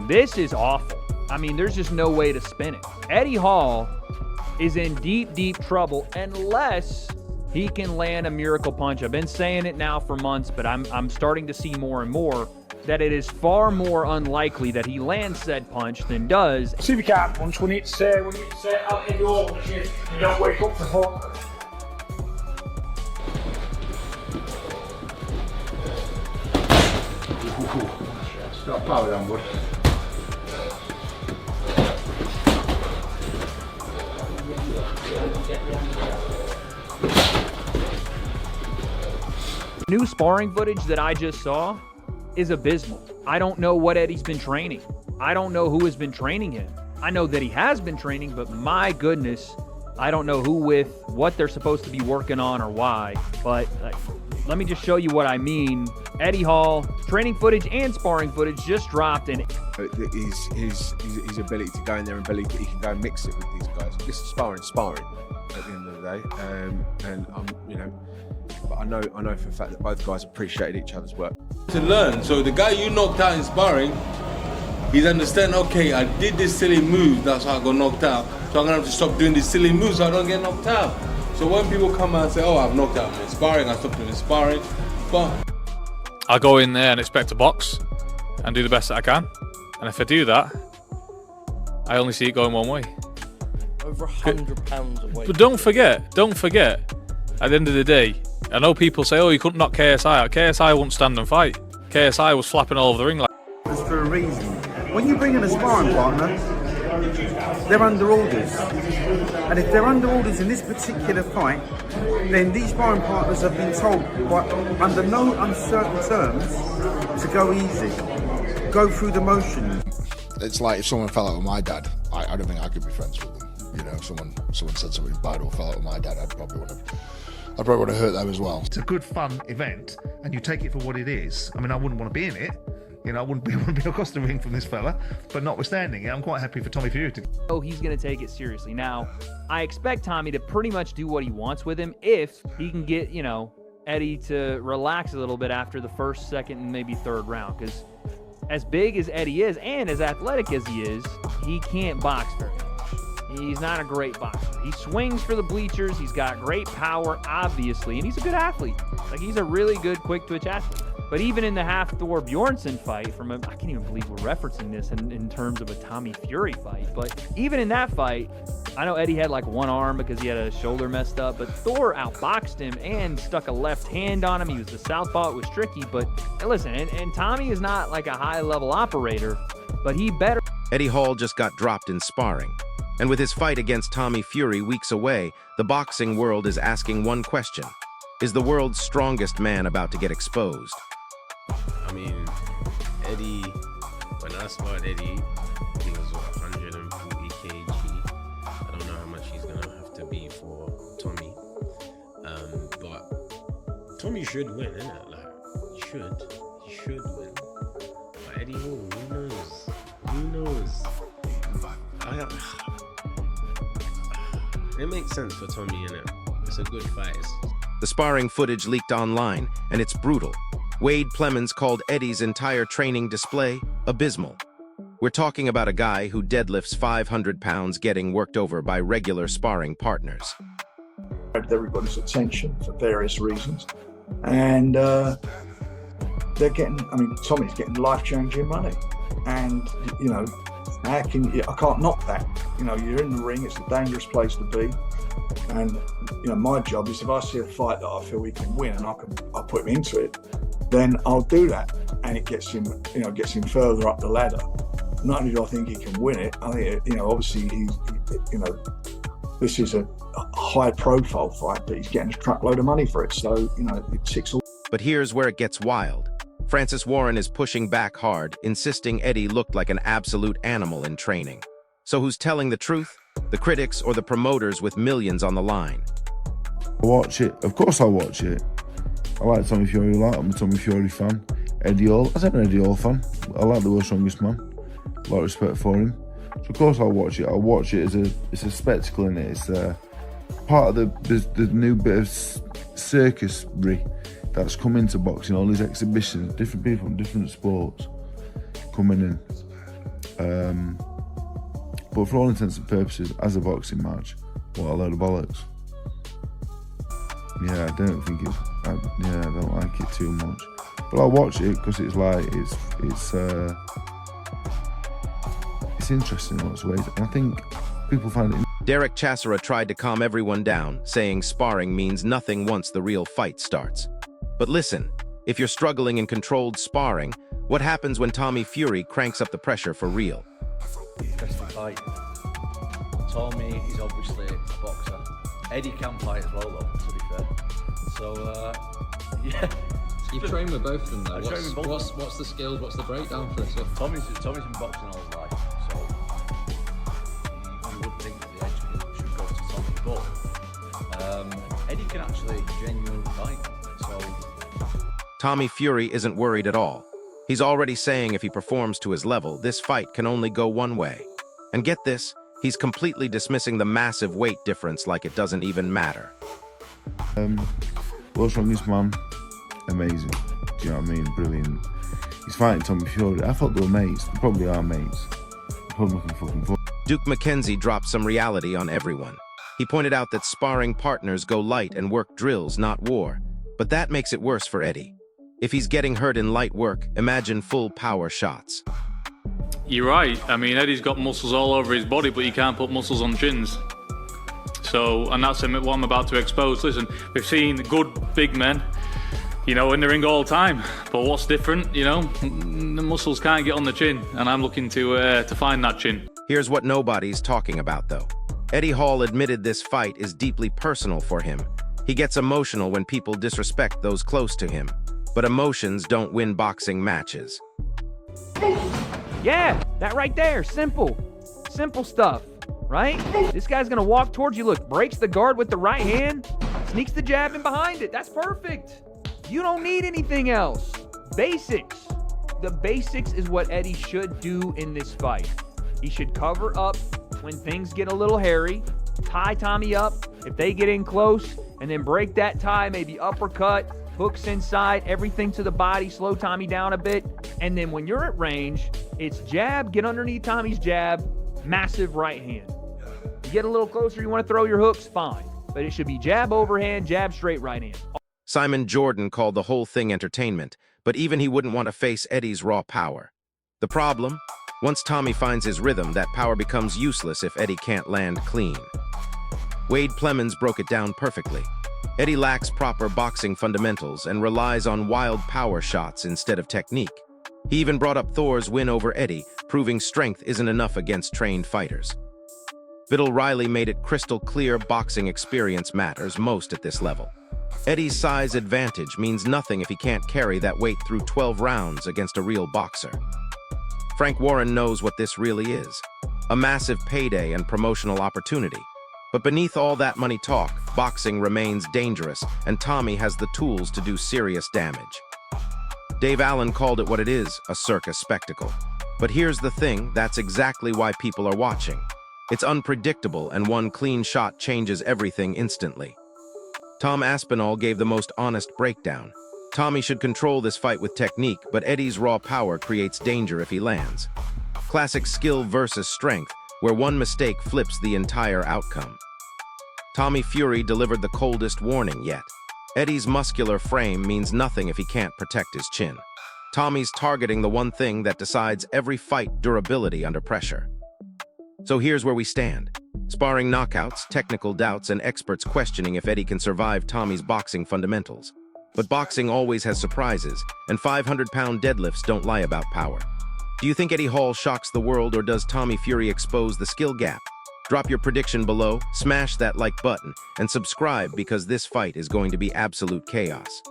wrong. This is awful. I mean, there's just no way to spin it. Eddie Hall is in deep, deep trouble unless he can land a miracle punch. I've been saying it now for months, but I'm starting to see more and more that it is far more unlikely that he lands said punch than does. See if you can't punch when it's out in your shit, you don't wake up for fun. Got power down, bud. New sparring footage that I just saw is abysmal. I don't know what Eddie's been training. I don't know who has been training him. I know that he has been training, but my goodness, I don't know who with, what they're supposed to be working on or why. But let me just show you what I mean. Eddie Hall, training footage and sparring footage just dropped, and his ability to go in there and he can go and mix it with these guys. This is sparring at the end of the day, and you know, but I know for a fact that both guys appreciated each other's work. To learn, so the guy you knocked out in sparring, he's understand. Okay, I did this silly move, that's how I got knocked out. So I'm gonna have to stop doing these silly moves so I don't get knocked out. So when people come out and say, "Oh, I've knocked out in sparring," I stopped doing sparring, but I go in there and expect to box and do the best that I can. And if I do that, I only see it going one way. Over £100 away. But don't forget, at the end of the day, I know people say, oh, you couldn't knock KSI out. KSI wouldn't stand and fight. KSI was flapping all over the ring like. It's for a reason. When you bring in a sparring partner, they're under orders. And if they're under orders in this particular fight, then these sparring partners have been told under no uncertain terms to go easy, go through the motions. It's like if someone fell out with my dad, I don't think I could be friends with them. You know, if someone said something bad or fell out with my dad, I'd probably want to hurt them as well. It's a good fun event, and you take it for what it is. I mean, I wouldn't want to be in it. You know, I wouldn't be across the ring from this fella, but notwithstanding it, I'm quite happy for Tommy Fury to. Oh, he's going to take it seriously. Now, I expect Tommy to pretty much do what he wants with him if he can get, you know, Eddie to relax a little bit after the first, second, and maybe third round. Because as big as Eddie is and as athletic as he is, he can't box very much. He's not a great boxer. He swings for the bleachers. He's got great power, obviously, and he's a good athlete. Like, he's a really good quick-twitch athlete. But even in the Hafthor Bjornsson fight, I can't even believe we're referencing this in terms of a Tommy Fury fight. But even in that fight, I know Eddie had like one arm because he had a shoulder messed up, but Thor outboxed him and stuck a left hand on him. He was the southpaw. It was tricky. But listen, and Tommy is not like a high-level operator, but he better. Eddie Hall just got dropped in sparring. And with his fight against Tommy Fury weeks away, the boxing world is asking one question. Is the world's strongest man about to get exposed? I mean, Eddie, when I sparred Eddie, he was 140 kg. I don't know how much he's going to have to be for Tommy. But Tommy should win, innit? Like, he should win. But Eddie Hall, who knows? It makes sense for Tommy, innit? It's a good fight. The sparring footage leaked online, and it's brutal. Wade Plemons called Eddie's entire training display abysmal. We're talking about a guy who deadlifts 500 pounds getting worked over by regular sparring partners. Everybody's attention for various reasons. And they're getting, Tommy's getting life-changing money. And, you know, I can't knock that. You know, you're in the ring, it's a dangerous place to be. And, you know, my job is if I see a fight that I feel he can win and I'll put him into it, then I'll do that. And it gets him, you know, gets him further up the ladder. Not only do I think he can win it, I think, you know, obviously you know, this is a high profile fight, but he's getting a truckload of money for it. So, you know, it ticks all. But here's where it gets wild. Francis Warren is pushing back hard, insisting Eddie looked like an absolute animal in training. So who's telling the truth? The critics or the promoters with millions on the line? I watch it. Of course I'll watch it. I like Tommy Fury a lot. I'm a Tommy Fury fan. Eddie Hall. I'm an Eddie Hall fan. I like the world's strongest man. A lot of respect for him. So of course I'll watch it. I'll watch it as it's a spectacle in it. It's part of the new bit of circusry that's come into boxing. All these exhibitions, different people from different sports coming in. But for all intents and purposes, as a boxing match, what a load of bollocks. Yeah, I don't think it's. I don't like it too much. But I'll watch it because it's like it's interesting in lots of ways, and I think people find it. Derek Chassera tried to calm everyone down, saying sparring means nothing once the real fight starts. But listen, if you're struggling in controlled sparring, what happens when Tommy Fury cranks up the pressure for real? Interesting fight. Tommy is obviously a boxer. Eddie can fight as well, though, to be fair. So, yeah. You've trained with both of them, though. What's What's the skills? What's the breakdown for it? Tommy's been boxing all his life, so you would think that the edge should go to Tommy, but Eddie can actually genuinely fight. So Tommy Fury isn't worried at all. He's already saying if he performs to his level, this fight can only go one way. And get this, he's completely dismissing the massive weight difference like it doesn't even matter. World's strongest man, amazing. Do you know what I mean? Brilliant. He's fighting Tommy Fury. I thought they were mates. They probably are mates. Probably fucking. Duke McKenzie dropped some reality on everyone. He pointed out that sparring partners go light and work drills, not war. But that makes it worse for Eddie. If he's getting hurt in light work, imagine full power shots. You're right. I mean, Eddie's got muscles all over his body, but you can't put muscles on chins. So, and that's what I'm about to expose. Listen, we've seen good big men, you know, in the ring all the time. But what's different, you know, the muscles can't get on the chin, and I'm looking to find that chin. Here's what nobody's talking about, though. Eddie Hall admitted this fight is deeply personal for him. He gets emotional when people disrespect those close to him. But emotions don't win boxing matches. Yeah, that right there, simple stuff, right? This guy's gonna walk towards you, look, breaks the guard with the right hand, sneaks the jab in behind it. That's perfect. You don't need anything else. Basics. The basics is what Eddie should do in this fight. He should cover up when things get a little hairy, tie Tommy up if they get in close, and then break that tie, maybe uppercut, hooks inside, everything to the body, slow Tommy down a bit. And then when you're at range, it's jab, get underneath Tommy's jab, massive right hand. You get a little closer, you want to throw your hooks, fine. But it should be jab overhand, jab straight right hand. Simon Jordan called the whole thing entertainment, but even he wouldn't want to face Eddie's raw power. The problem? Once Tommy finds his rhythm, that power becomes useless if Eddie can't land clean. Wade Plemons broke it down perfectly. Eddie lacks proper boxing fundamentals and relies on wild power shots instead of technique. He even brought up Thor's win over Eddie, proving strength isn't enough against trained fighters. Biddle Riley made it crystal clear boxing experience matters most at this level. Eddie's size advantage means nothing if he can't carry that weight through 12 rounds against a real boxer. Frank Warren knows what this really is. A massive payday and promotional opportunity. But beneath all that money talk, boxing remains dangerous, and Tommy has the tools to do serious damage. Dave Allen called it what it is, a circus spectacle. But here's the thing, that's exactly why people are watching. It's unpredictable, and one clean shot changes everything instantly. Tom Aspinall gave the most honest breakdown. Tommy should control this fight with technique, but Eddie's raw power creates danger if he lands. Classic skill versus strength, where one mistake flips the entire outcome. Tommy Fury delivered the coldest warning yet. Eddie's muscular frame means nothing if he can't protect his chin. Tommy's targeting the one thing that decides every fight durability under pressure. So here's where we stand. Sparring knockouts, technical doubts, and experts questioning if Eddie can survive Tommy's boxing fundamentals. But boxing always has surprises, and 500-pound deadlifts don't lie about power. Do you think Eddie Hall shocks the world, or does Tommy Fury expose the skill gap? Drop your prediction below, smash that like button, and subscribe because this fight is going to be absolute chaos.